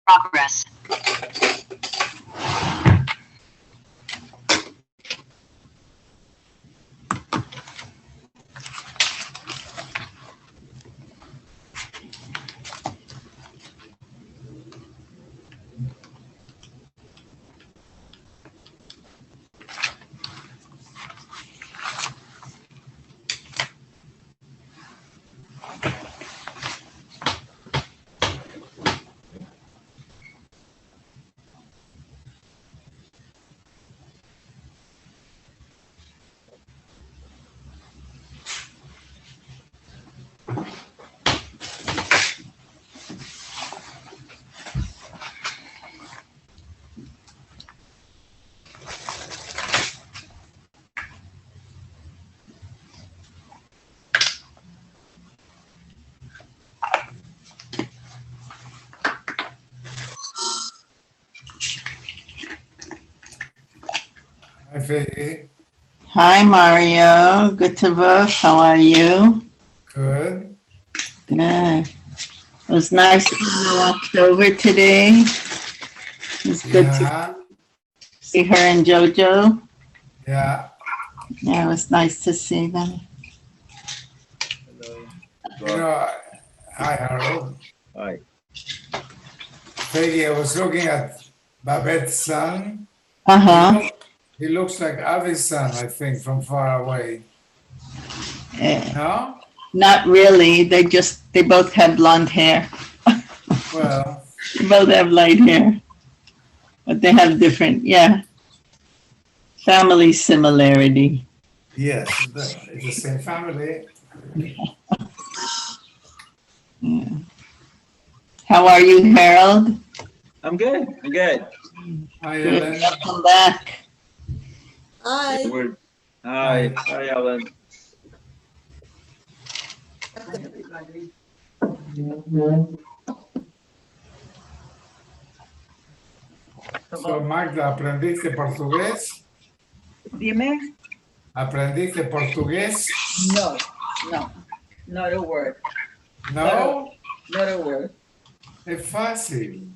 Progress. Hi, Vicky. Hi, Mario. Good to work. How are you? Good. Good. It was nice to walk over today. It was good to Yeah, see her and JoJo. yeah. Yeah, it was nice to see them. Hello. You know, hi, Harold. Hi. Vicky, I was looking at Babette's son. Uh-huh. He looks like Avi's son, I think, from far away. No? Not really. They both have blonde hair. Well, They both have light hair. But they have different, family similarity. yes, it's the same family. Yeah. How are you, Harold? I'm good. I'm good. Hi, Good. Ellen. Welcome back. Hi. Hi. Hi, Ellen. So, Magda, ¿aprendiste portugués? Dime? ¿Aprendiste portugués? No, no, not a word. No? Not a word. Es fácil.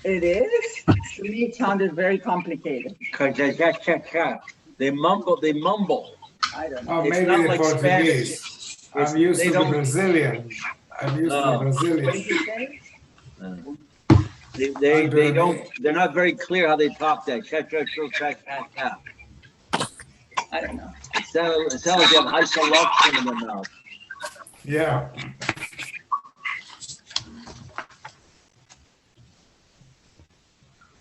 It is? To me, it sounded very complicated. They mumble. They mumble. I don't know. Oh, It's maybe not the like Portuguese. Spanish. I'm used They to the don't- Brazilian. I'm used to the Oh. What Brazilian. did you say? They don't. They're not very clear how they talk that. I don't know. It sounds like they have high selection in their mouth. Yeah.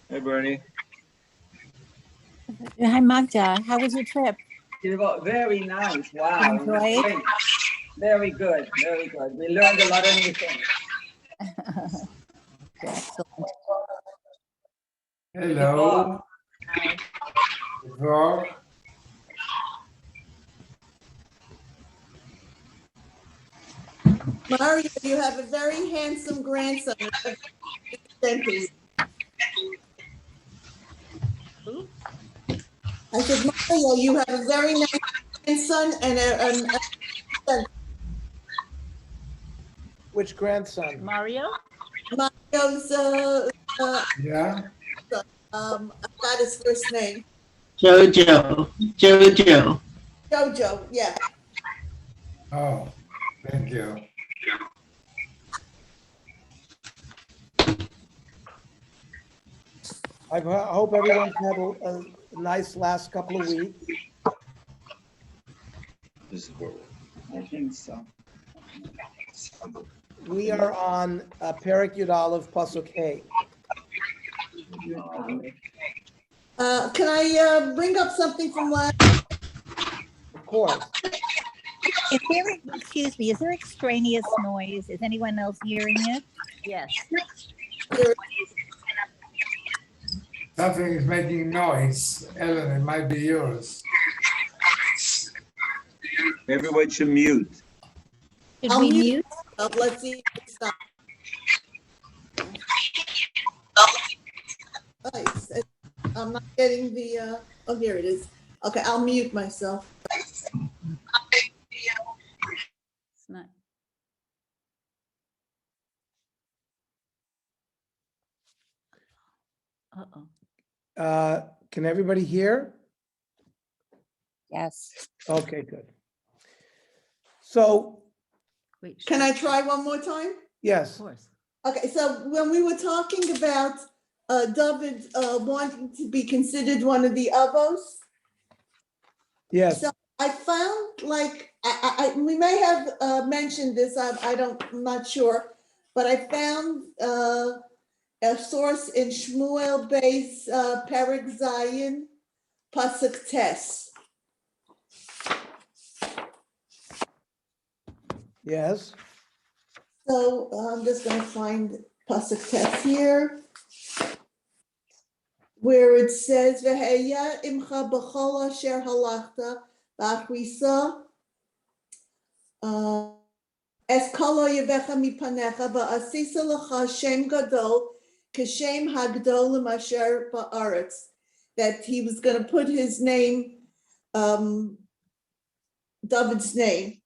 Hey, Bernie. Hi, Magda. How was your trip? It was very nice. Wow. It was Enjoy it? great. Very good. Very good. We learned a lot of new things. Excellent. Hello. Rob. Mario, you have a very handsome grandson. I said, Mario, you have a very nice grandson and Which grandson? Mario? Mario's, Yeah. I got his first name. Jojo. Jojo. Jojo, yeah. Oh, thank you. I hope everyone's had a nice last couple of weeks. This is where I think so. We are on Perek Yud Aleph Pasuk Hey. Can I bring up something from last? Of course. Is there, excuse me, is there extraneous noise? Is anyone else hearing it? Yes. Something is making noise. Ellen, it might be yours. everyone should mute. Should I'll we mute. mute? Let's see if it stops. Nice. I'm not getting the, oh, here it is. Okay, I'll mute myself. It's not. Uh-oh. Can everybody hear? Yes. Okay, good. So, Wait. Can I try one more time? yes, course. Okay, so when we were talking about David wanting to be considered one of the avos, yes. so I found like we may have mentioned this. I'm not sure, but I found a source in Shmuel base Perek Zion Pasuk Tes. Yes. So I'm just going to find Pasuk Tes here, where it says, "V'heya imcha b'chol asher halachta b'achrisa es kol oyevecha mipanecha v'asisa lecha shem gadol k'shem hagdolim asher ba'aretz." That he was going to put his name, David's name.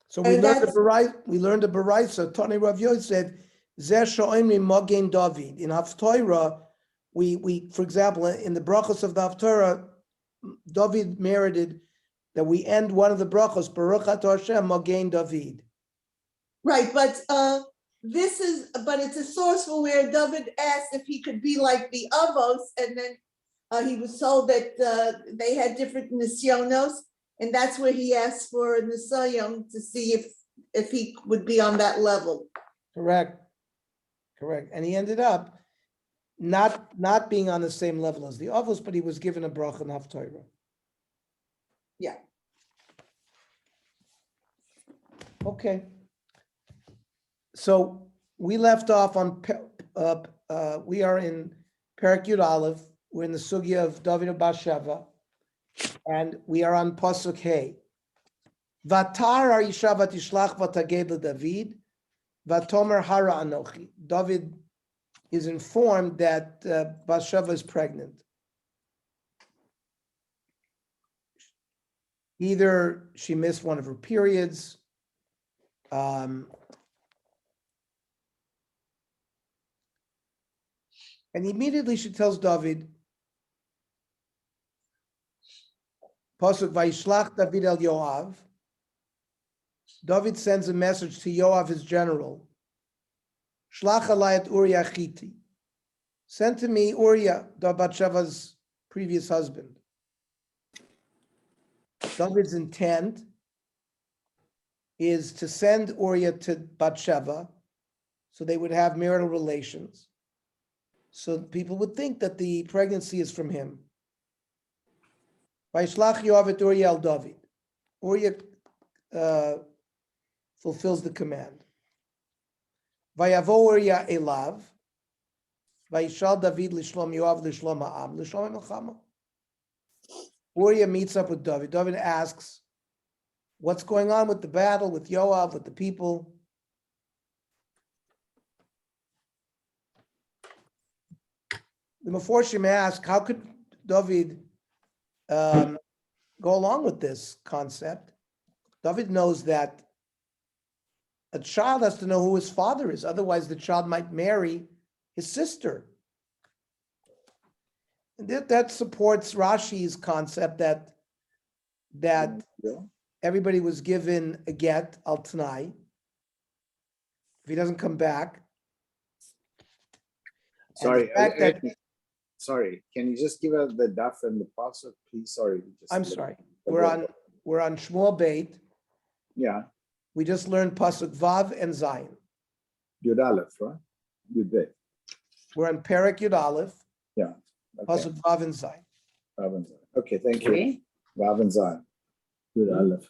So we And learned the that's- Baraisa. Tony Rav Yosef said, Zeh sho'imri Magen David. In Haftorah, we, for example, in the brachos of the Haftorah, David merited that we end one of the brachos, Baruch Atah Hashem Magen David. Right, but it's a source for where David asked if he could be like the Avos, and then he was told that they had different nisyonos, and that's where he asked for a nisayon to see if he would be on that level. Correct. And he ended up not being on the same level as the Avos, but he was given a bracha in Haftorah. Yeah. Okay. So we left off on, we are in Perek Yud Aleph. We're in the sugya of David and Bathsheba, and we are on Pasuk Hey. Vatar Aisha vatishlach vataged David, vatomer hara anochi. David is informed that Bathsheba is pregnant. Either she missed one of her periods, and immediately she tells David, Pasuk Vayishlach David el Yoav. David sends a message to Yoav, his general. Shlach alayat Uriah Chiti. Send to me Uriah, Bathsheba's previous husband. David's intent is to send Uriah to Bathsheba so they would have marital relations. So people would think that the pregnancy is from him. Vayishlach Yoav et Uriah el David. Uriah fulfills the command. Vayavo Uriah elav. Vayishal David lishlom Yoav lishlom ha'am lishlom ha'melchama. Uriah meets up with David. David asks, what's going on with the battle, with Yoav, with the people? The Meforshim ask, how could David go along with this concept? David knows that a child has to know who his father is. Otherwise, the child might marry his sister. And that supports Rashi's concept that everybody was given a get al tanai. If he doesn't come back. Sorry, fact that- sorry. Can you just give us the daf and the pasuk, please? Sorry. I'm sorry. We're on Shmuel Beit. Yeah, We just learned pasuk Vav and Zion. Yud Aleph, right? Yud Bet. We're on Perek Yud Aleph, Yeah. Okay. pasuk Vav and Zion. Vav and Zion. Okay, thank you. Okay. Vav and Zion. Yud Aleph.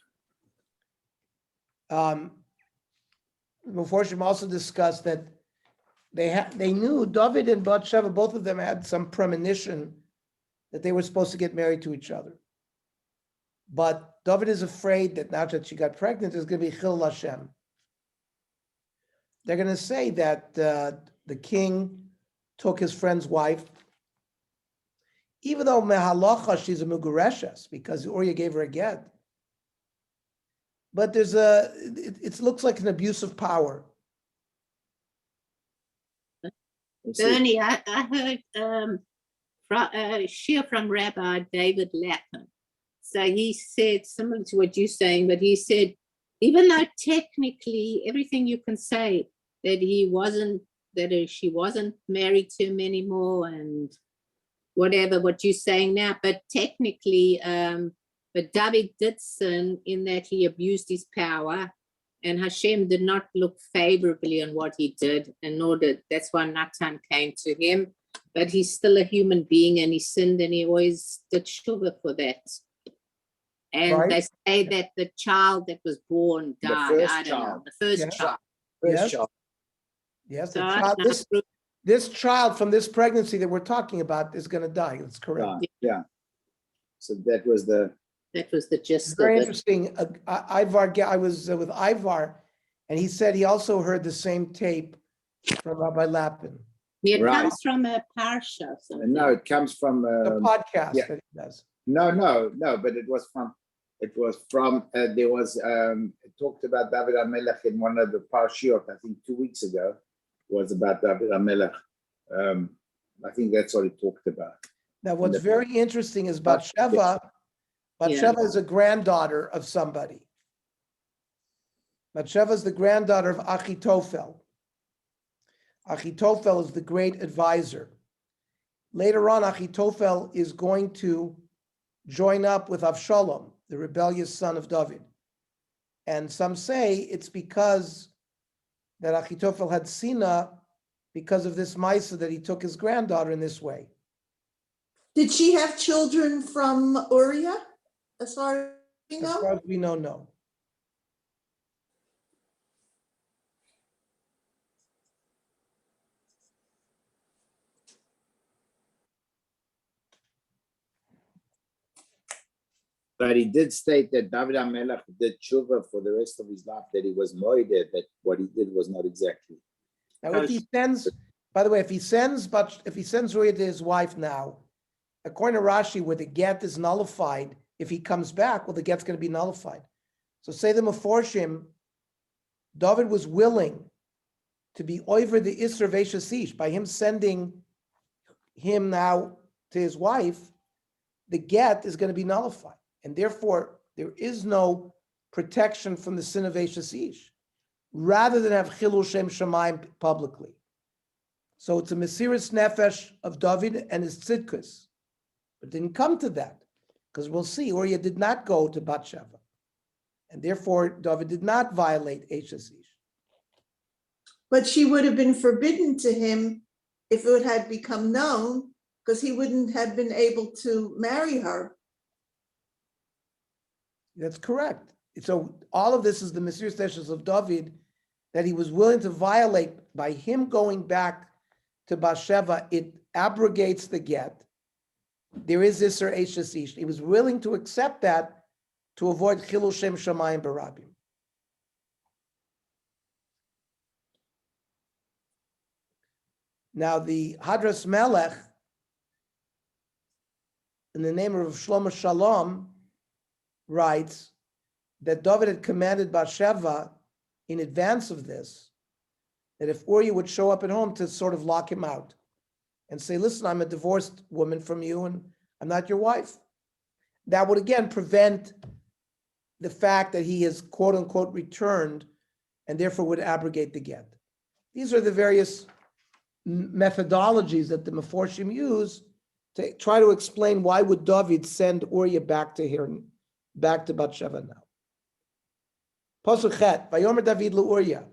Meforshim also discussed that they knew David and Bathsheba, both of them had some premonition that they were supposed to get married to each other. But David is afraid that now that she got pregnant, there's going to be Chil Hashem. They're going to say that the king took his friend's wife, even though Mehalacha, she's a Mugureshes, because Uriah gave her a get. But there's it looks like an abuse of power. Let's see. Bernie, I heard share from Rabbi David Lapham. So he said, similar to what you're saying, but he said, even though technically everything you can say that she wasn't married to him anymore and whatever, what you're saying now, but technically, but David did sin in that he abused his power, and Hashem did not look favorably on what he did, and nor did, that's why Natan came to him, but he's still a human being and he sinned and he always did shuvah for that. And Right. they say that the child that was born The died. first I don't know, child. the first Yeah. child. First Yes. child. Yes, So the I child, don't know. this child from this pregnancy that we're talking about is going to die. That's correct. Yeah. So that was the, That was the gist of Very it. interesting. Ivar, I was with Ivar, and he said he also heard the same tape from Rabbi Lapin, It Right. comes from a parsha or something. no, it comes from, the podcast yeah. that he does. no, but it was from, there was, it talked about David HaMelech in one of the Parshiot, I think 2 weeks ago, was about David HaMelech. I think that's what it talked about. Now, what's the- very interesting is Bathsheba. Bathsheba is a granddaughter of somebody. Bathsheba is the granddaughter of Achitophel. Achitophel is the great advisor. Later on, Achitophel is going to join up with Avshalom, the rebellious son of David. And some say it's because that Achitophel had Sina because of this Maisa that he took his granddaughter in this way. Did she have children from Uriah, as far as we As know? far as we know, no. But he did state that David HaMelech did tshuva for the rest of his life, that he was moided, that what he did was not exactly. Now, if he sends, by the way, if he sends Uriah to his wife now, according to Rashi, where the get is nullified, if he comes back, well, the get's going to be nullified. So say the Meforshim, David was willing to be over the Isser Veshasish by him sending him now to his wife, the get is going to be nullified. And therefore, there is no protection from the sin of Veshasish, rather than have Chilul Shem Shamayim publicly. So it's a Mesiris Nefesh of David and his tzidkus. But it didn't come to that, because we'll see, Uriah did not go to Bathsheba. And therefore, David did not violate Eshasish. But she would have been forbidden to him if it had become known, because he wouldn't have been able to marry her. That's correct. So all of this is the Mesiris Nefesh of David, that he was willing to violate by him going back to Bathsheba. It abrogates the get. There is Isser Eshasish. He was willing to accept that to avoid Chilul Shem Shamayim Barabim. Now the Hadras Melech, in the name of Shlomo Shalom, writes that David had commanded Bathsheba in advance of this, that if Uriah would show up at home, to sort of lock him out and say, listen, I'm a divorced woman from you and I'm not your wife. That would again prevent the fact that he is quote unquote returned, and therefore would abrogate the get. These are the various methodologies that the Meforshim use to try to explain why would David send Uriah back to here, back to Bathsheba now. Pasuk Chet, Vayomer David leUriah,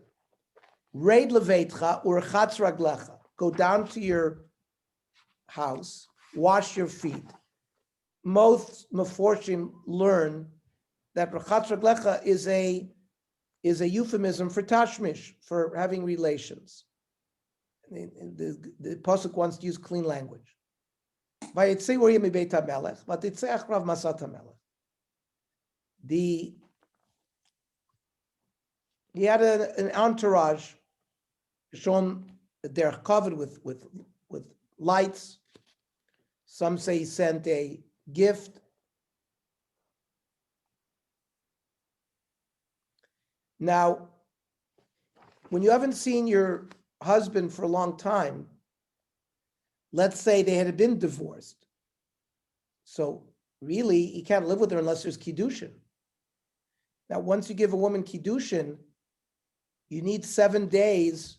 Reid leveitcha urchatz raglecha. Go down to your house, wash your feet. Most Meforshim learn that urchatz raglecha is a euphemism for tashmish, for having relations. The pasuk wants to use clean language. Vayitzei Uriah mibeit hamelech, vatitzei achrav masat hamelech. He had an entourage shown that they're covered with lights. Some say he sent a gift. Now, when you haven't seen your husband for a long time, let's say they had been divorced. So really, you can't live with her unless there's kiddushin. Now, once you give a woman kiddushin, you need 7 days.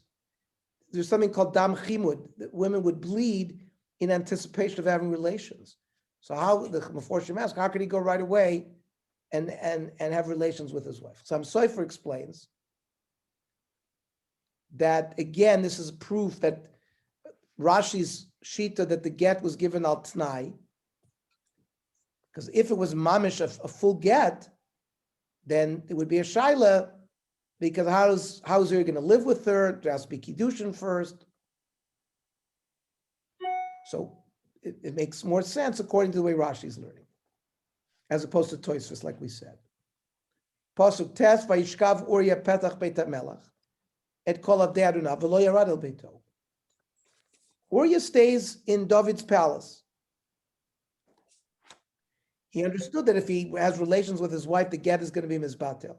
There's something called dam chimud, that women would bleed in anticipation of having relations. So how, the Meforshim ask, how could he go right away and have relations with his wife? Some Sofer explains that, again, this is proof that Rashi's shita that the get was given al t'nai, because if it was mamish, a full get, then it would be a shaila, because how's he going to live with her? There has to be kiddushin first. So it makes more sense according to the way Rashi's learning, as opposed to Tosfos, like we said. Pasuk tes vayishkav Uriah petach beit hamelach et kol avdei Adonai v'lo yarad el beito. Uriah stays in David's palace. He understood that if he has relations with his wife, the get is going to be mizbatel.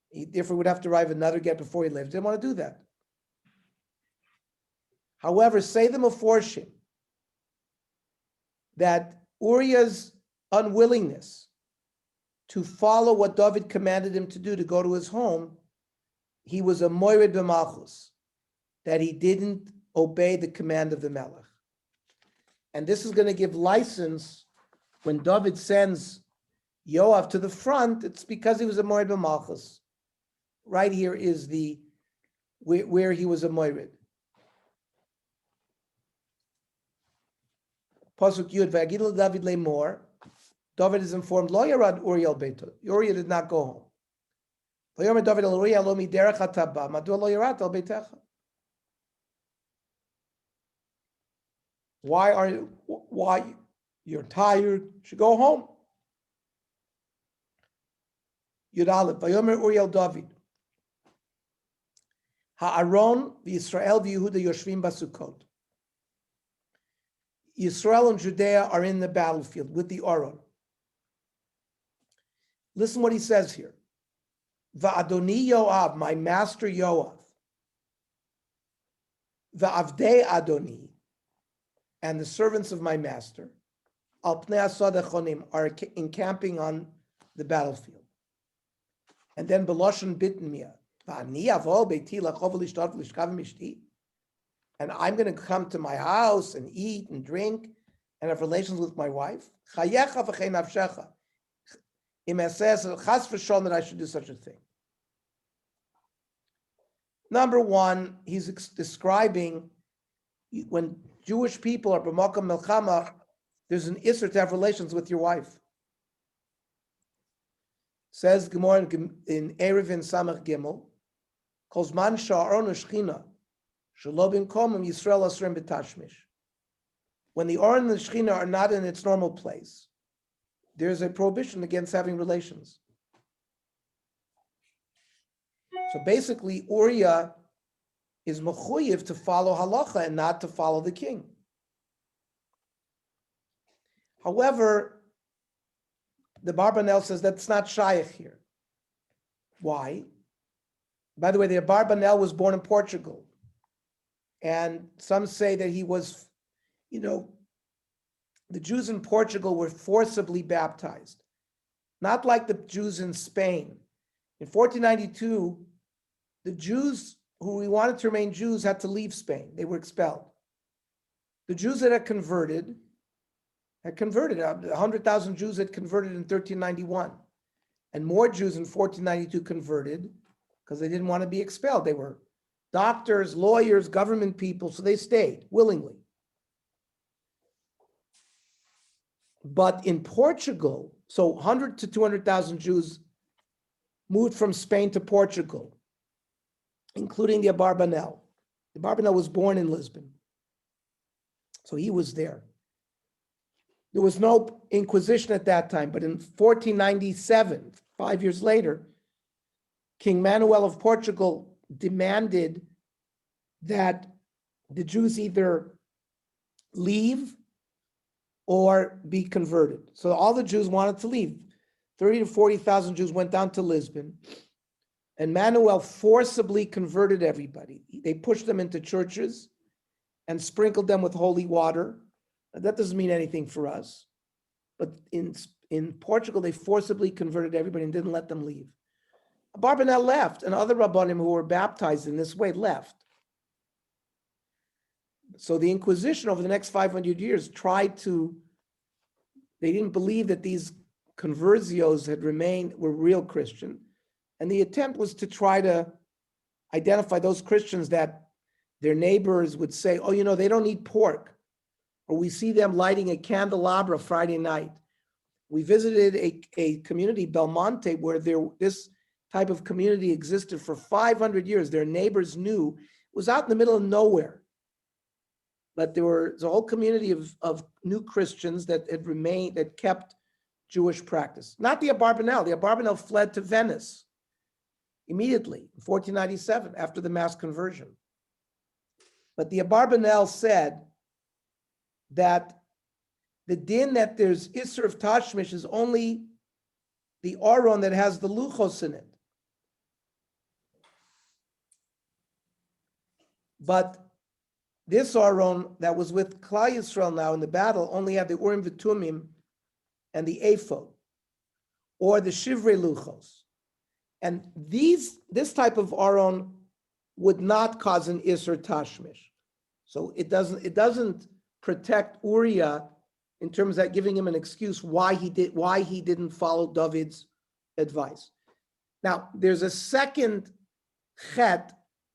He therefore would have to arrive another get before he left. Didn't want to do that. However, say the Meforshim that Uriah's unwillingness to follow what David commanded him to do, to go to his home, he was a moirid b'malchus, that he didn't obey the command of the Melech. And this is going to give license when David sends Yoav to the front. It's because he was a moirid b'malchus. Right here is the where he was a moirid. Pasuk Yud v'agid David le'mor. David is informed, Lo yarad Uriah al beito. Uriah did not go home. V'yomer David al Uriah lo miderech hataba. Madua lo yarat al beitecha. Why you're tired? You should go home. Yud Aleph. V'yomer Uriah al David. Ha'aron v'Yisrael v'Yehuda yoshvim basukot. Yisrael and Judea are in the battlefield with the Aron. Listen what he says here. Va'adoni Yoav, my master Yoav. Va'avdei Adoni, and the servants of my master, al pnei asad echonim, are encamping on the battlefield. And then Beloshen Bitnmia, va'ani avol beiti lachov l'ishtat v'lishkav mishti. And I'm going to come to my house and eat and drink and have relations with my wife. Chayecha v'chei nafshecha. It says, chas v'shon, that I should do such a thing. Number one, he's describing when Jewish people are b'makam melchama, there's an isser to have relations with your wife. Says Gemara in Erevin Samach Gimel, Kozman sha'aron u'shchina, shalobim komim Yisrael asrim b'tashmish. When the Aron and the Shechina are not in its normal place, there's a prohibition against having relations. So basically, Uriah is mechuyev to follow halacha and not to follow the king. However, the Barbanel says that's not shaykh here. Why? By the way, the Barbanel was born in Portugal. And some say that he was, the Jews in Portugal were forcibly baptized, not like the Jews in Spain. In 1492, the Jews who wanted to remain Jews had to leave Spain. They were expelled. The Jews that had converted, 100,000 Jews had converted in 1391. And more Jews in 1492 converted because they didn't want to be expelled. They were doctors, lawyers, government people, so they stayed willingly. But in Portugal, so 100 to 200,000 Jews moved from Spain to Portugal, including the Abarbanel. The Abarbanel was born in Lisbon, so he was there. There was no Inquisition at that time, but in 1497, 5 years later, King Manuel of Portugal demanded that the Jews either leave or be converted. So all the Jews wanted to leave. 30 to 40,000 Jews went down to Lisbon, and Manuel forcibly converted everybody. They pushed them into churches, and sprinkled them with holy water. That doesn't mean anything for us. But in Portugal, they forcibly converted everybody and didn't let them leave. Abarbanel left, and other Rabbanim who were baptized in this way left. So the Inquisition over the next 500 years they didn't believe that these conversios were real Christian. And the attempt was to try to identify those Christians that their neighbors would say, oh, they don't eat pork. Or we see them lighting a candelabra Friday night. We visited a community, Belmonte, where this type of community existed for 500 years. Their neighbors knew. It was out in the middle of nowhere. But there was a whole community of new Christians that had remained, that kept Jewish practice. Not the Abarbanel. The Abarbanel fled to Venice immediately in 1497 after the mass conversion. But the Abarbanel said that the din that there's Isser of Tashmish is only the Aron that has the Luchos in it. But this Aron that was with Klal Yisrael now in the battle only had the Urim V'Tumim and the Ephod, or the Shivrei Luchos. And this type of Aron would not cause an Isser Tashmish. So it doesn't protect Uriah in terms of giving him an excuse why he didn't follow David's advice. Now, there's a second chet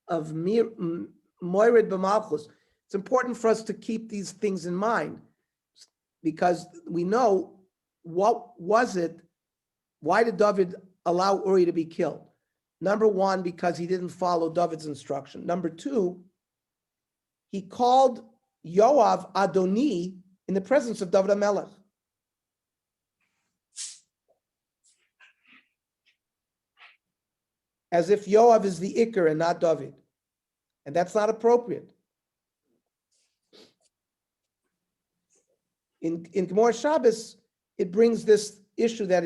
of Moired B'Malchus. It's important for us to keep these things in mind because we know why did David allow Uriah to be killed? Number one, because he didn't follow David's instruction. Number two, he called Yoav Adoni in the presence of David HaMelech. As if Yoav is the Iker and not David. And that's not appropriate. In Gemara Shabbos, it brings this issue that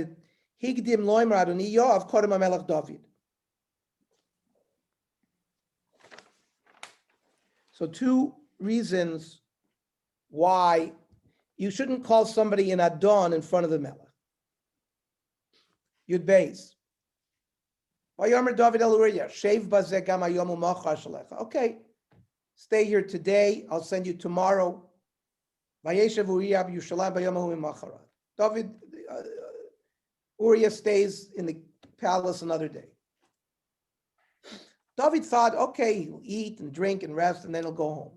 Higdim Loimer Adoni Yoav Kodem HaMelech David. So two reasons why you shouldn't call somebody an Adon in front of the Melech. Yud Beis. Vayomer David el Uriah, Shev bazeh gam hayom u'machar shalecha. Okay, stay here today. I'll send you tomorrow. Vayeshev Uriah b'Yushalayim bayom u'machar. David, Uriah stays in the palace another day. David thought, okay, he'll eat and drink and rest, and then he'll go home.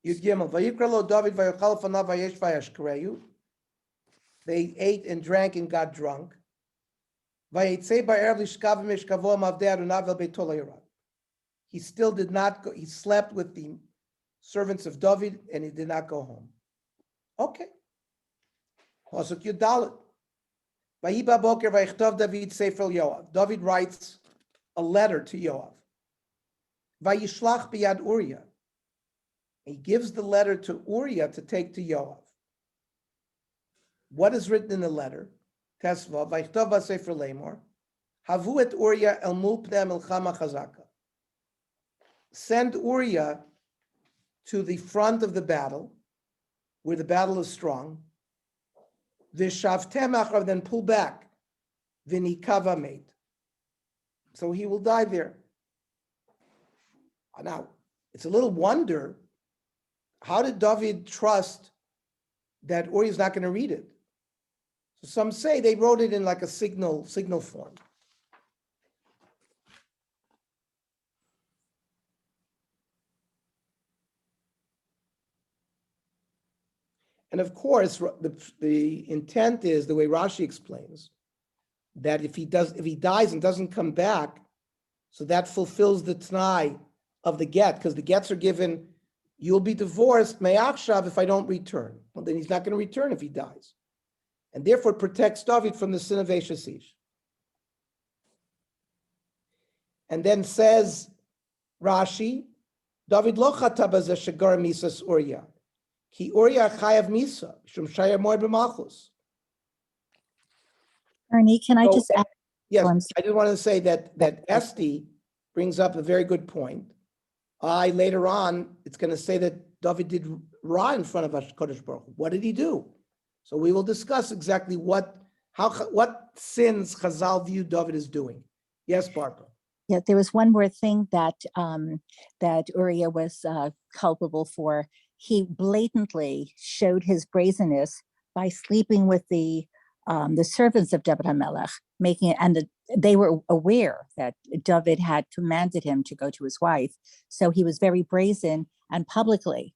Yud Gimel, Vayikra lo David vayachal fanav vayesh vayashkareyu. They ate and drank and got drunk. Vayetzei ba'erev lishkav mishkavo mavdei Adonav el beito lo yorad. He still did not go. He slept with the servants of David, and he did not go home. Okay. Pasuk Yud Dalet. Vayiba boker vayichtav David sefer Yoav. David writes a letter to Yoav. Vayishlach biyad Uriah. He gives the letter to Uriah to take to Yoav. What is written in the letter? Tesva vayichtav vasefer lemor. Havu et Uriah el mul pnei milchama chazaka. Send Uriah to the front of the battle, where the battle is strong. Vishavtem achrav, then pull back. Vinikava mate. So he will die there. Now, it's a little wonder, how did David trust that Uriah is not going to read it? So some say they wrote it in like a signal form. And of course, the intent is, the way Rashi explains, that if he dies and doesn't come back, so that fulfills the t'nai of the get, because the gets are given, you'll be divorced, me'achshav, if I don't return. Well, then he's not going to return if he dies. And therefore it protects David from the sin of Eshes Ish. And then says Rashi, David lo chata b'zeh shegar misas Uriah. Ki Uriah chayav misa, shum shayar moed b'malchus. Ernie, can I just add? Yes, Oh, I'm I did want to say that Esti brings up a very good point. Later on, it's going to say that David did Ra in front of Kodesh Baruch Hu. What did he do? So we will discuss exactly what sins Chazal view David is doing. Yes, Barbara. Yeah, there was one more thing that that Uriah was culpable for. He blatantly showed his brazenness by sleeping with the servants of David HaMelech, making it, and they were aware that David had commanded him to go to his wife. So he was very brazen and publicly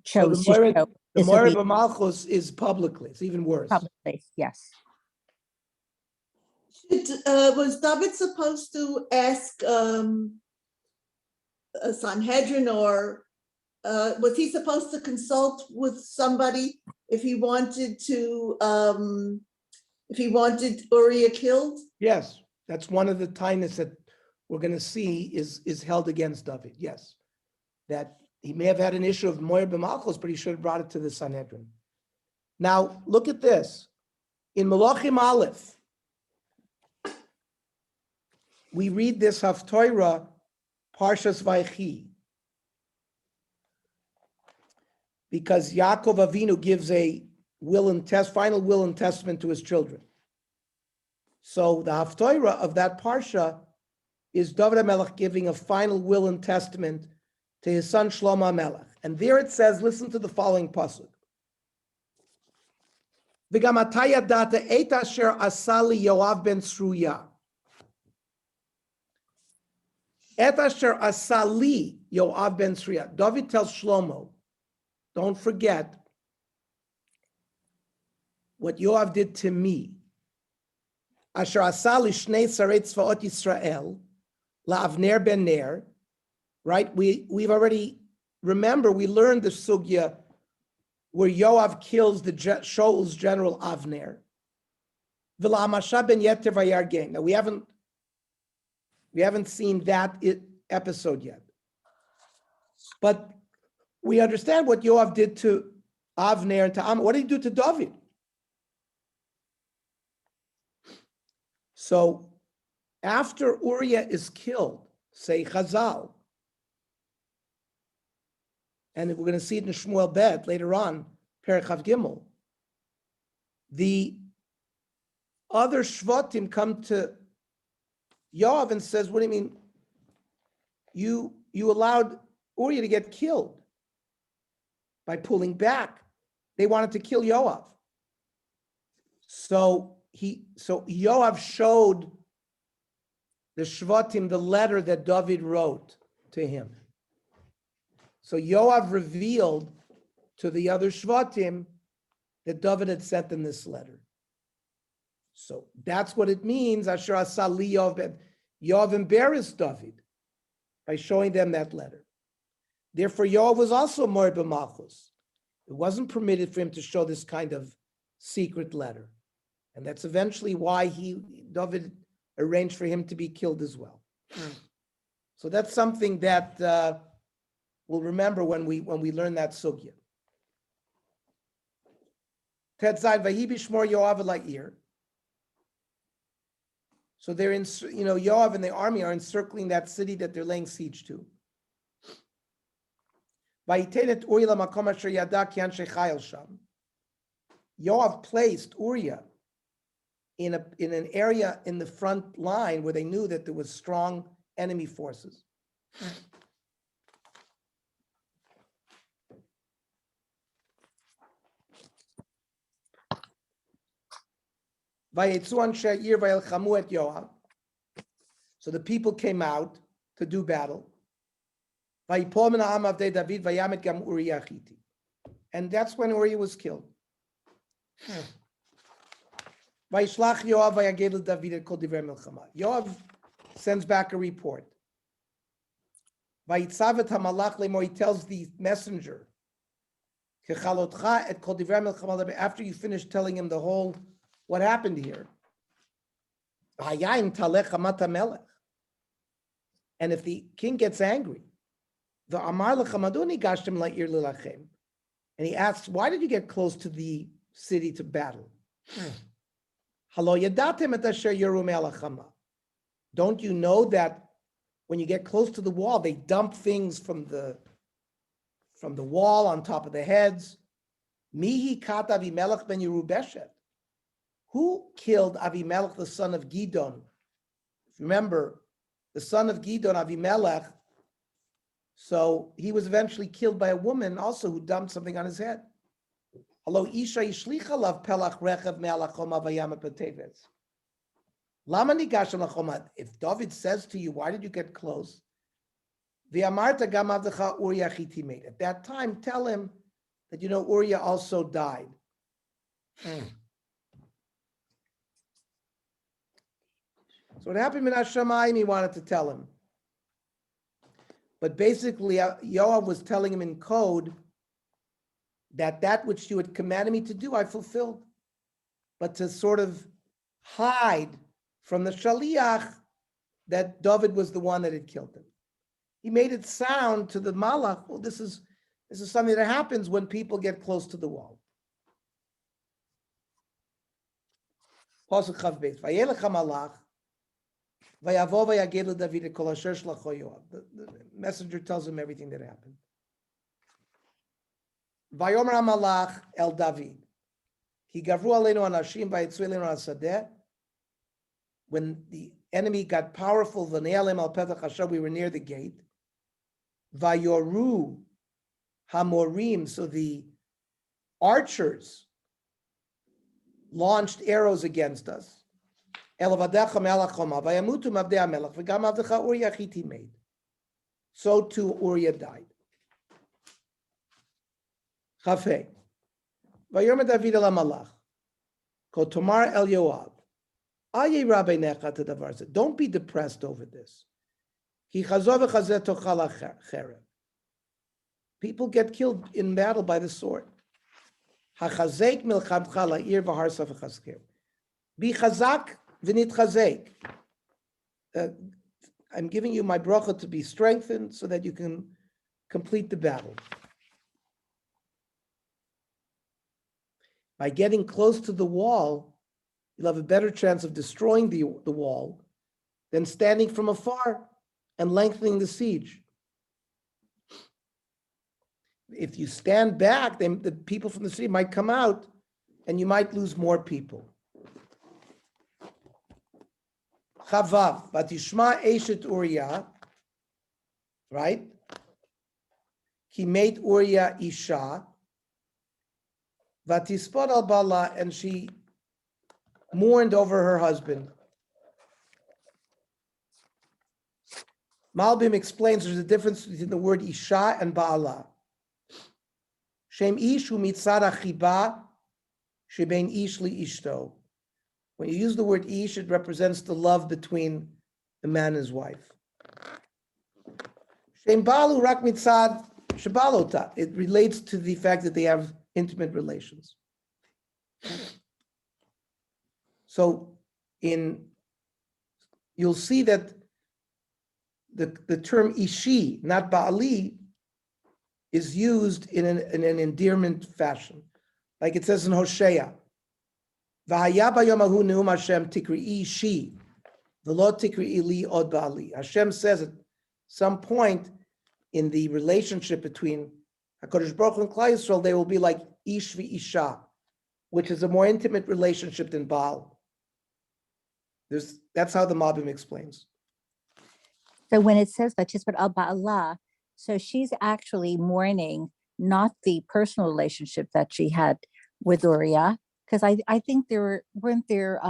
chose so to show the his Moira obedience B'Malchus is publicly. It's even worse. publicly. Yes. Was David supposed to ask a Sanhedrin, or was he supposed to consult with somebody if he wanted Uriah killed? Yes, that's one of the kindness that we're going to see is held against David. Yes, that he may have had an issue of Moira B'Malchus, but he should have brought it to the Sanhedrin. Now, look at this. In Malachim Aleph, we read this Haftorah, Parshas Vaychi, because Yaakov Avinu gives a final will and testament to his children. So the Haftorah of that Parsha is David HaMelech giving a final will and testament to his son Shlomo HaMelech. And there it says, listen to the following pasuk. V'gam ata yadata et asher asa li Yoav ben Tzruya. Et asher asa li Yoav ben Tzruya. David tells Shlomo, don't forget what Yoav did to me. Asher asa li shnei sarei tzvaot Yisrael, la'avner ben Ner. Right? We've already, remember, we learned the sugya where Yoav kills the Shaul's general Avner. V'la'amasha ben Yeter vayargen. Now we haven't seen that episode yet. But we understand what Yoav did to Avner and to Amnon. What did he do to David? So after Uriah is killed, say Chazal, and we're going to see it in Shmuel Bet later on, Perek Chav Gimel, the other Shvatim come to Yoav and says, what do you mean? You allowed Uriah to get killed by pulling back. They wanted to kill Yoav. So Yoav showed the Shvatim the letter that David wrote to him. So Yoav revealed to the other Shvatim that David had sent them this letter. So that's what it means. Asher asa li Yoav. Yoav embarrassed David by showing them that letter. Therefore, Yoav was also Moira B'Malchus. It wasn't permitted for him to show this kind of secret letter. And that's eventually why David arranged for him to be killed as well. So that's something that we'll remember when we learn that sugya. Tetzai v'hi b'shmor Yoav l'ir. So they're in, Yoav and the army are encircling that city that they're laying siege to. Yoav placed Uriah in an area in the front line where they knew that there was strong enemy forces. So the people came out to do battle. And that's when Uriah was killed. Yoav sends back a report. He tells the messenger, after you finish telling him the whole what happened here. And if the king gets angry, and he asks, why did you get close to the city to battle? Don't you know that when you get close to the wall, they dump things from the wall on top of the heads. Mihi kat Avimelech ben Yerubeshet. Who killed Avimelech, the son of Gidon? Remember, the son of Gidon, Avimelech, so he was eventually killed by a woman also who dumped something on his head. Hello, Isha Yishlicha lav pelach rechev me'alachom avayam peteves. Lama nigasham lachom. If David says to you, why did you get close? V'amarta gam avdecha Uriah Chiti made. At that time, tell him that, Uriah also died. So what happened in Hashemayim, he wanted to tell him. But basically, Yoav was telling him in code that which you had commanded me to do, I fulfilled. But to sort of hide from the Shaliach that David was the one that had killed him. He made it sound to the Malach, well, this is something that happens when people get close to the wall. Pasuk Chav Beis. Vayelech HaMalach, Vayavo vayaged leDavid kol asher shalacho Yoav. The messenger tells him everything that happened. Vayomer HaMalach el David. Ki gavru aleinu anashim vayitzu aleinu hasadeh. When the enemy got powerful, v'ne'alem al petach hashav, we were near the gate. Vayoru hamorim, so the archers launched arrows against us. So too Uriah died. Chafei. Vayomer David el Malach. Kotomar el Yoav. Aye Rabbi Necha to davar. Don't be depressed over this. People get killed in battle by the sword. Be chazak v'nit chazek. I'm giving you my bracha to be strengthened so that you can complete the battle. By getting close to the wall, you'll have a better chance of destroying the wall than standing from afar and lengthening the siege. If you stand back, then the people from the city might come out and you might lose more people. Chavav, Batishma Eshet Uriah, right? He made Uriah Isha, Vatispot al Bala, and she mourned over her husband. Malbim explains there's a difference between the word Isha and Ba'ala. Shem Ish hu mitzad achiba, shebein ish li ishto. When you use the word ish, it represents the love between the man and his wife. Shem balu rak mitzad shebalota. It relates to the fact that they have intimate relations. So you'll see that the term ishi, not ba'ali, is used in an endearment fashion. Like it says in Hosea, V'haya bayom hahu neum Hashem tikri'i shi, v'lo tikri'i li od ba'ali. Hashem says at some point in the relationship between HaKadosh Baruch Hu and Klal Yisrael, they will be like ish v'isha, which is a more intimate relationship than Baal. That's how the Malbim explains. So when it says Vatisbat al Ba'ala, so she's actually mourning not the personal relationship that she had with Uriah, because I think weren't there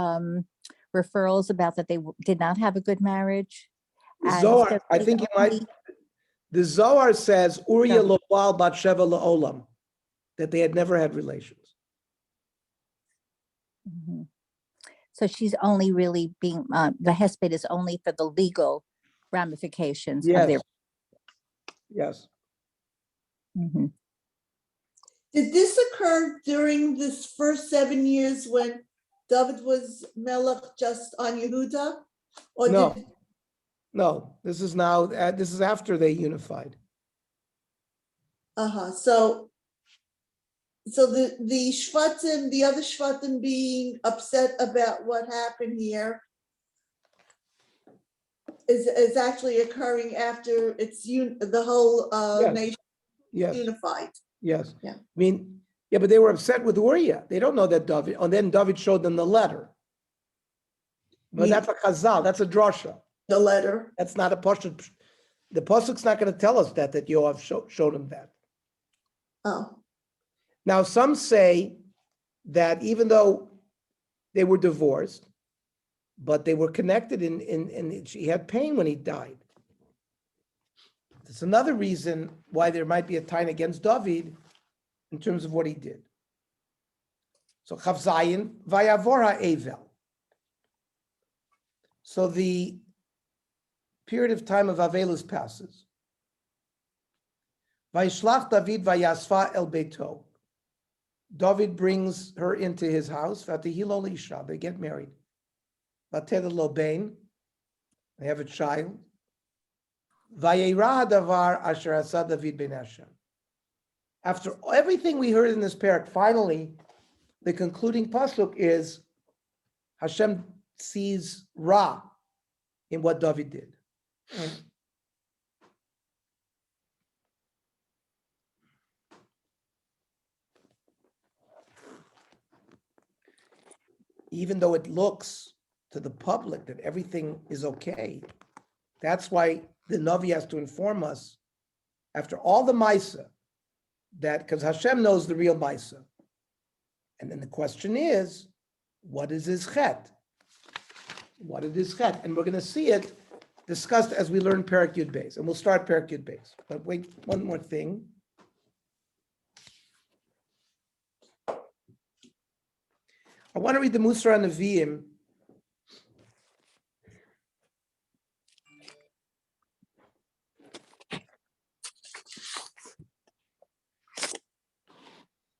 referrals about that they did not have a good marriage. Zohar, So I think it might. The Zohar says Uriah lo ba'al bat sheva la'olam, that they had never had relations. Mm-hmm. So she's only really being the hesped is only for the legal ramifications of their. Yes. Mm-hmm. Did this occur during this first 7 years when David was Melech just on Yehuda? Or No. No, this is now, this is after they unified. So the Shvatim, the other Shvatim being upset about what happened here. is actually occurring after the whole Yes. nation Yes, unified. yes. Yeah. I mean, yeah, but they were upset with Uriah. They don't know that David, and then David showed them the letter. But Yeah. that's a chazal, that's a drasha. The letter. That's not a pasuk. The pasuk's not going to tell us that Yoav showed him that. Oh, Now, some say that even though they were divorced, but they were connected in she had pain when he died. That's another reason why there might be a tie against David in terms of what he did. So Chav Zayin Vayavora Evel. So the period of time of Avelus passes. Vaishlach David Vayasfa El Beito. David brings her into his house. Vatihilo Lisha. They get married. Vated Lobain. They have a child. Vayera Davar Asher Asa David Ben Hashem. After everything we heard in this parak, finally, the concluding pasuk is Hashem sees Ra in what David did. Even though it looks to the public that everything is okay, that's why the Navi has to inform us after all the Maisa, that because Hashem knows the real Maisa. And then the question is, what is his chet? What is his chet? And we're going to see it discussed as we learn Perek Yud Beis. And we'll start Perek Yud Beis. But wait, one more thing. I want to read the Musar HaNevi'im.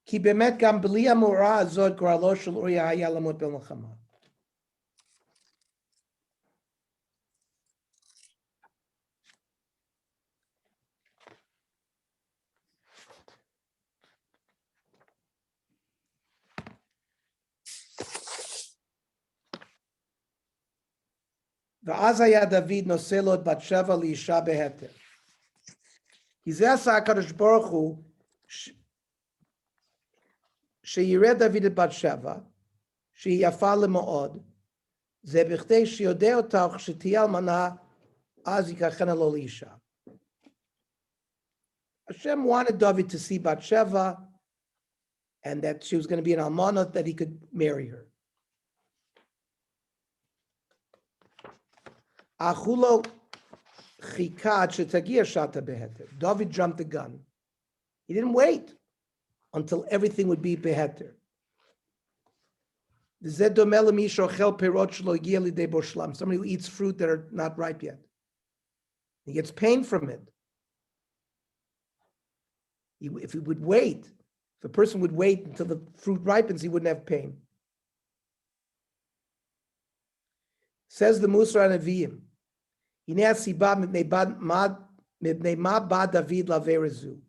כי באמת גם בלי המאורע הזאת גורלו של אוריה היה למות במלחמה. ואז היה דוד נושא לו את בת שבע לאישה בהתר. כי זה עשה הקדוש ברוך הוא שיראה דוד את בת שבע, שהיא יפה למאוד, זה בכדי שיודע אותה וכשתהיה אלמנה, אז ייקחנה לו לאישה. Hashem wanted David to see Bathsheba and that she was going to be an almana, that he could marry her. Achulo chikat shetagia shata beheter. David jumped the gun. He didn't wait until everything would be beheter. Somebody who eats fruit that are not ripe yet. He gets pain from it. If he would wait, if a person would wait until the fruit ripens, he wouldn't have pain. Says the Musar HaNevi'im, Hinei hasiba mipnei ma ba David laver zu.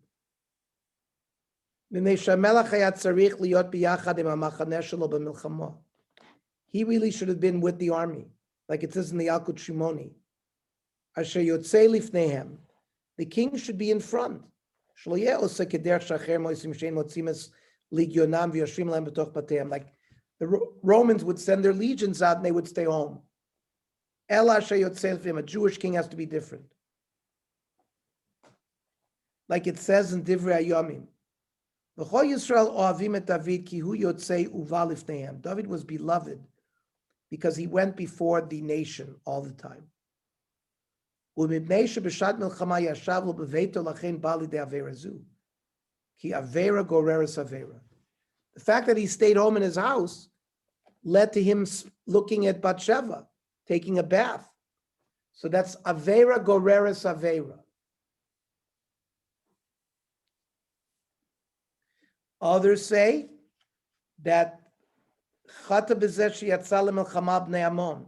Mipnei shemelech haya tzarich liot biyachad im hamachane shelo b'milchama. He really should have been with the army, like it says in the Yalkut Shimoni. Asher yotzei lifneihem. The king should be in front. Like the Romans would send their legions out and they would stay home. A Jewish king has to be different. Like it says in Divrei Hayomim. David was beloved because he went before the nation all the time. The fact that he stayed home in his house led to him looking at Bathsheba, taking a bath. So that's Avera Goreres Avera. Others say that Chata Bezesh Yatzal Melchama Bnei Amon.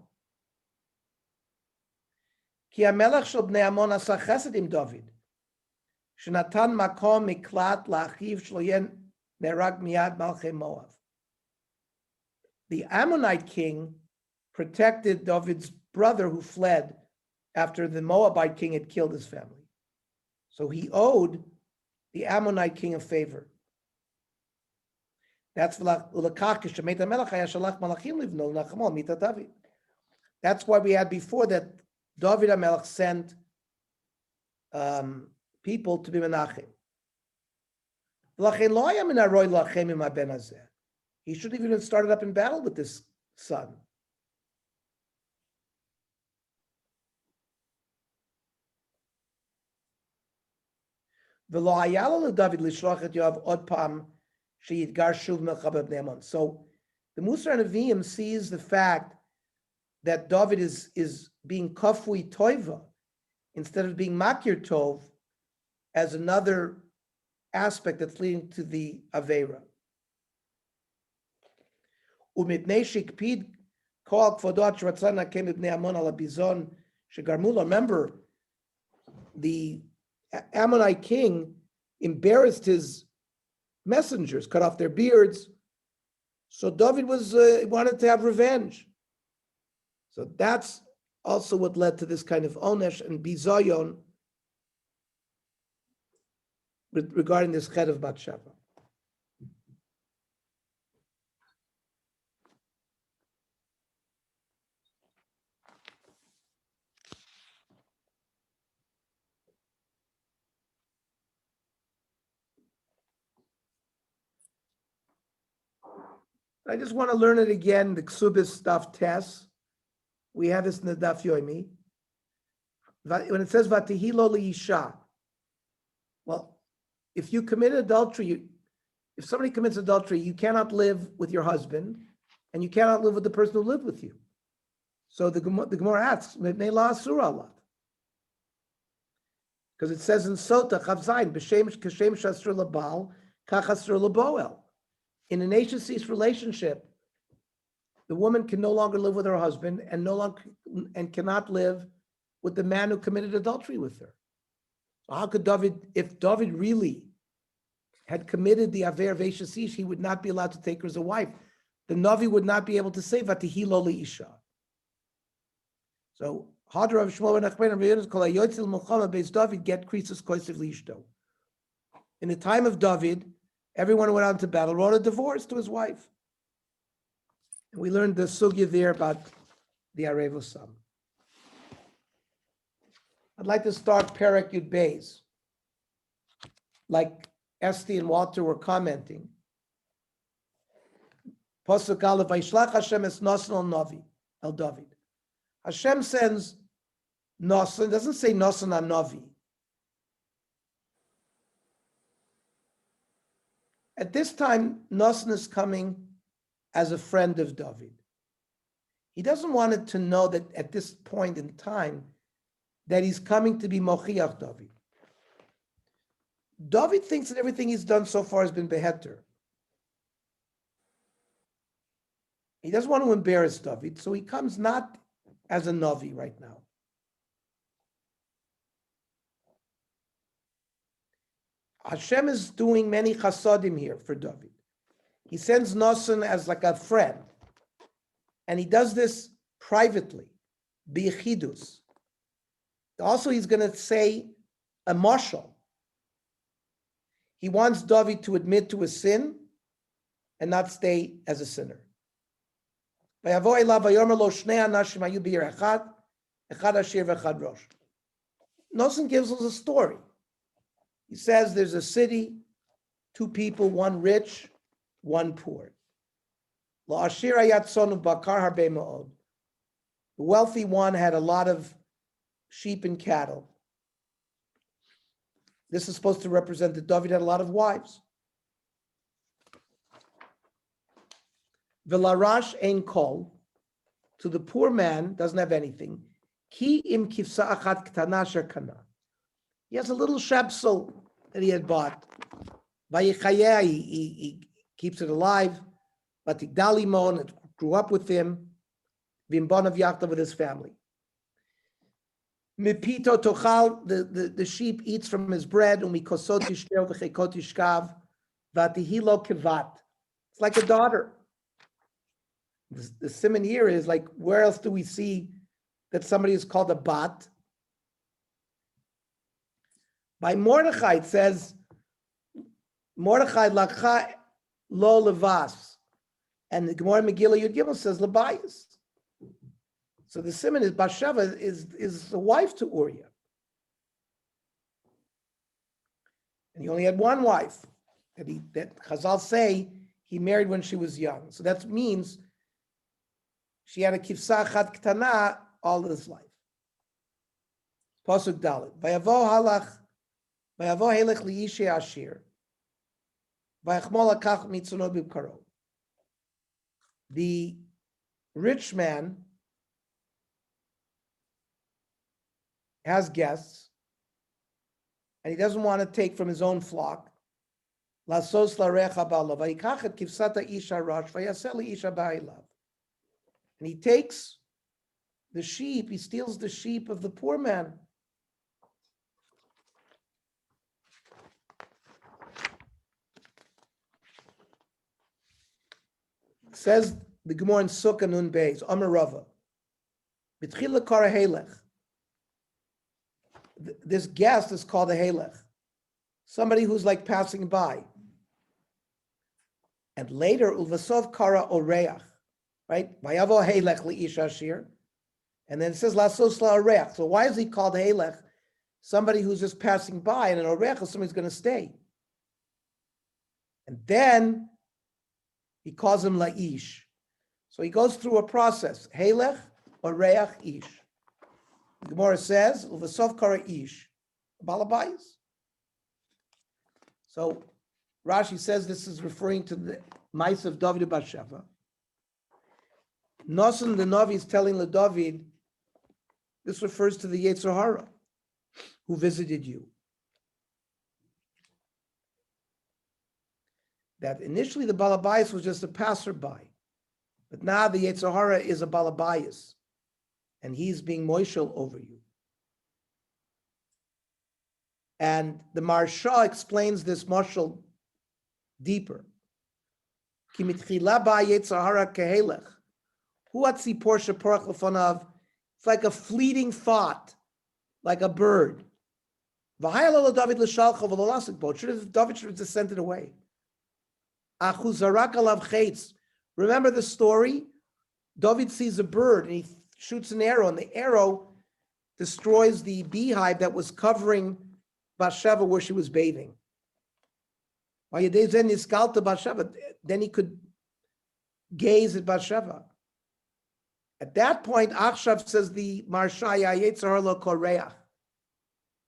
Ki HaMelech Shel Bnei Amon Asa Chesed Im David. Shenatan Makom Miklat La'achiv Shlo Yen Nerag Miyad Malchei Moav. The Ammonite king protected David's brother who fled after the Moabite king had killed his family. So he owed the Ammonite king a favor. That's why we had before that David HaMelech sent people to be menachem. He should even have started up in battle with this son. So the Musar Nevi'im sees the fact that David is being kafui toiva instead of being makir tov as another aspect that's leading to the Aveira. Remember, the Ammonite king embarrassed his messengers, cut off their beards. So David wanted to have revenge. So that's also what led to this kind of onesh and bizayon regarding this chet of Batsheva. I just want to learn it again, the Ksubis stuff test. We have this in the Daf Yomi. When it says Vatihilo liisha, well, if you commit adultery, if somebody commits adultery, you cannot live with your husband, and you cannot live with the person who lived with you. So the Gemara asks, Mibnei la asura Allah. Because it says in Sota, Chav Zayin, B'shem Kashem Shasur Labal, Kach Asur Laboel. In an agency relationship, the woman can no longer live with her husband and cannot live with the man who committed adultery with her. So how could David, if David really had committed the Aver Veishasish, he would not be allowed to take her as a wife. The Navi would not be able to say Vatihilo liisha. So Hadar of Shmuel ben Achben Rav Kol Hayotzil Muhammad Beis David get Krisus Kosev liishto. In the time of David, everyone who went out to battle wrote a divorce to his wife. And we learned the sugya there about the Arevo Sam. I'd like to start Perek Yud Beis. Like Esti and Walter were commenting. Pasuk Aleph, Vayishlach Hashem es Nasan al Navi, el David. Hashem sends Nasan, doesn't say Nasan al Navi. At this time, Nasan is coming as a friend of David. He doesn't want it to know that at this point in time that he's coming to be Mochiach David. David thinks that everything he's done so far has been beheter. He doesn't want to embarrass David, so he comes not as a Navi right now. Hashem is doing many chasadim here for David. He sends Nasan as like a friend, and he does this privately, bi'echidus. Also, he's going to say a marshal. He wants David to admit to his sin and not stay as a sinner. Nasan gives us a story. He says there's a city, two people, one rich, one poor. The wealthy one had a lot of sheep and cattle. This is supposed to represent that David had a lot of wives. Velarash ein kol, to the poor man, doesn't have anything. Ki im kifsa achat ktana asher kana. He has a little shepsel that he had bought. Vayichayeh, he keeps it alive. Vatigdalimon, it grew up with him. Vimbonav Yachta, with his family. Mipito tochal, the sheep eats from his bread. Umikosot yishter v'chekot yishkav. Vatihilo kevat. It's like a daughter. The simon here is like, where else do we see that somebody is called a bat? By Mordechai, it says, Mordechai lakcha lo levas. And the Gemara Megillah Yud Gimel says lebayis. So the simon is Bathsheba is the wife to Uriah. And he only had one wife that Chazal say he married when she was young. So that means she had a kivsa chat ktana all his life. Pasuk Dalet. Vayavo helech liishe ashir. Vayachmol akach mitzuno b'karo. The rich man has guests, and he doesn't want to take from his own flock. Lasos larecha ba'alav. Vayikach et kivsata isha rosh vayaseh liisha ba'ilav. And he takes the sheep, he steals the sheep of the poor man. Says the Gemara in Sukkah Nun Beis, Amar Rava, B'tchila kara helech. This guest is called a helech, somebody who's like passing by. And later, ulvasov kara oreach, right? Vayavo helech li'ish ashir. And then it says lasos la'oreach. So why is he called helech? Somebody who's just passing by, and an oreach is somebody's going to stay. And then he calls him la'ish. So he goes through a process. Helech, oreach, ish. The Gemara says, ulvasov kara ish. Balabayis. So Rashi says this is referring to the mice of David Bathsheba. Noson the Navi is telling the David, this refers to the Yetzer Hara who visited you. That initially the Balabayas was just a passerby, but now the Yetzer Hara is a Balabayas, and he's being moishel over you. And the Marsha explains this marshal deeper. Ki mitchila ba Yetzer Hara kehelech. Huatzi Porsche Porach Lefonav. It's like a fleeting thought, like a bird. David David should have sent it away. Remember the story? David sees a bird and he shoots an arrow, and the arrow destroys the beehive that was covering Bathsheba where she was bathing. Then he could gaze at Bathsheba. At that point, Achshav says the Marshaya Yetzer Lo Koreach.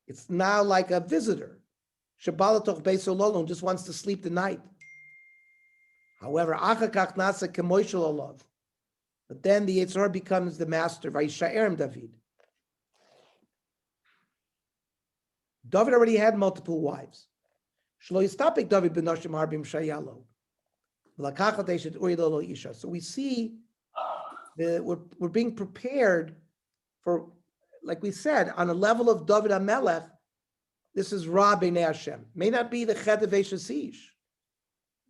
It's now like a visitor. Shabalatoch Beisololon just wants to sleep the night. However, Achakach Nasa Kemoishel Olav. But then the Yetzer becomes the master. Vaishaerem David. David already had multiple wives. Shlo Yistapik David Benoshim Harbim Shayalo. Lakachat Eshet Uri Lo Isha. So we see we're being prepared for, like we said, on a level of David HaMelech, this is Ra B'nei Hashem. May not be the Chet of Eshesish,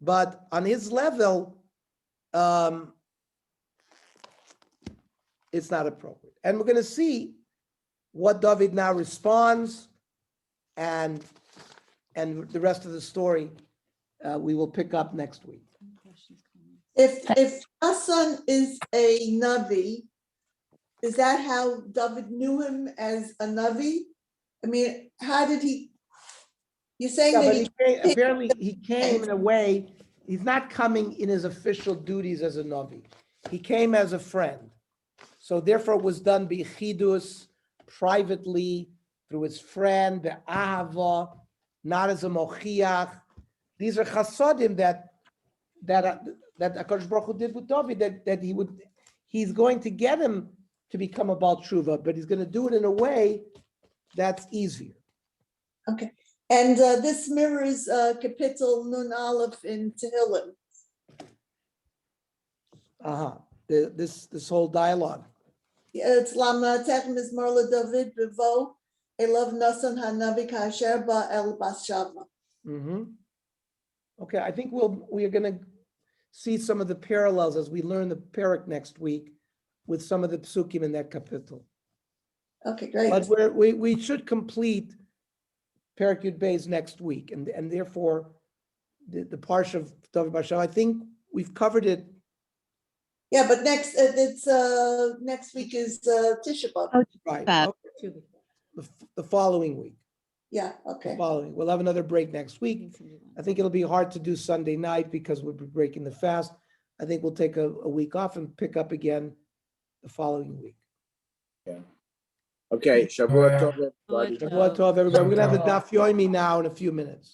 but on his level, it's not appropriate. And we're going to see what David now responds, and the rest of the story we will pick up next week. If Hassan is a Navi, is that how David knew him, as a Navi? I mean, how did he? You're saying that apparently he came in a way. He's not coming in his official duties as a Navi. He came as a friend. So therefore, it was done b'chidus, privately, through his friend, be'ahava, not as a mochiach. These are chasadim that HaKadosh Baruch Hu did with David, that he's going to get him to become a Baal Tshuva, but he's going to do it in a way that's easier. Okay. And this mirrors Kapitel Nun Aleph in Tehillim. This whole dialogue. It's Lamnatech Mizmor LeDavid Bevo Elav Nasan Hanavi Kasher Ba El Bathsheba. Okay, I think we are going to see some of the parallels as we learn the parak next week with some of the psukim in that kapitel. Okay, great. But we should complete Perek Yud Beis next week, and therefore the parsha of David Bashal, I think we've covered it. Yeah, but next week is Tisha B'Av. Right. Fab. Okay. The following week. Yeah, okay. We'll have another break next week. I think it'll be hard to do Sunday night because we'll be breaking the fast. I think we'll take a week off and pick up again the following week. Okay, Shavua Tov, everybody. Shavua Tov, everybody. We're gonna have the Daf Yomi now in a few minutes.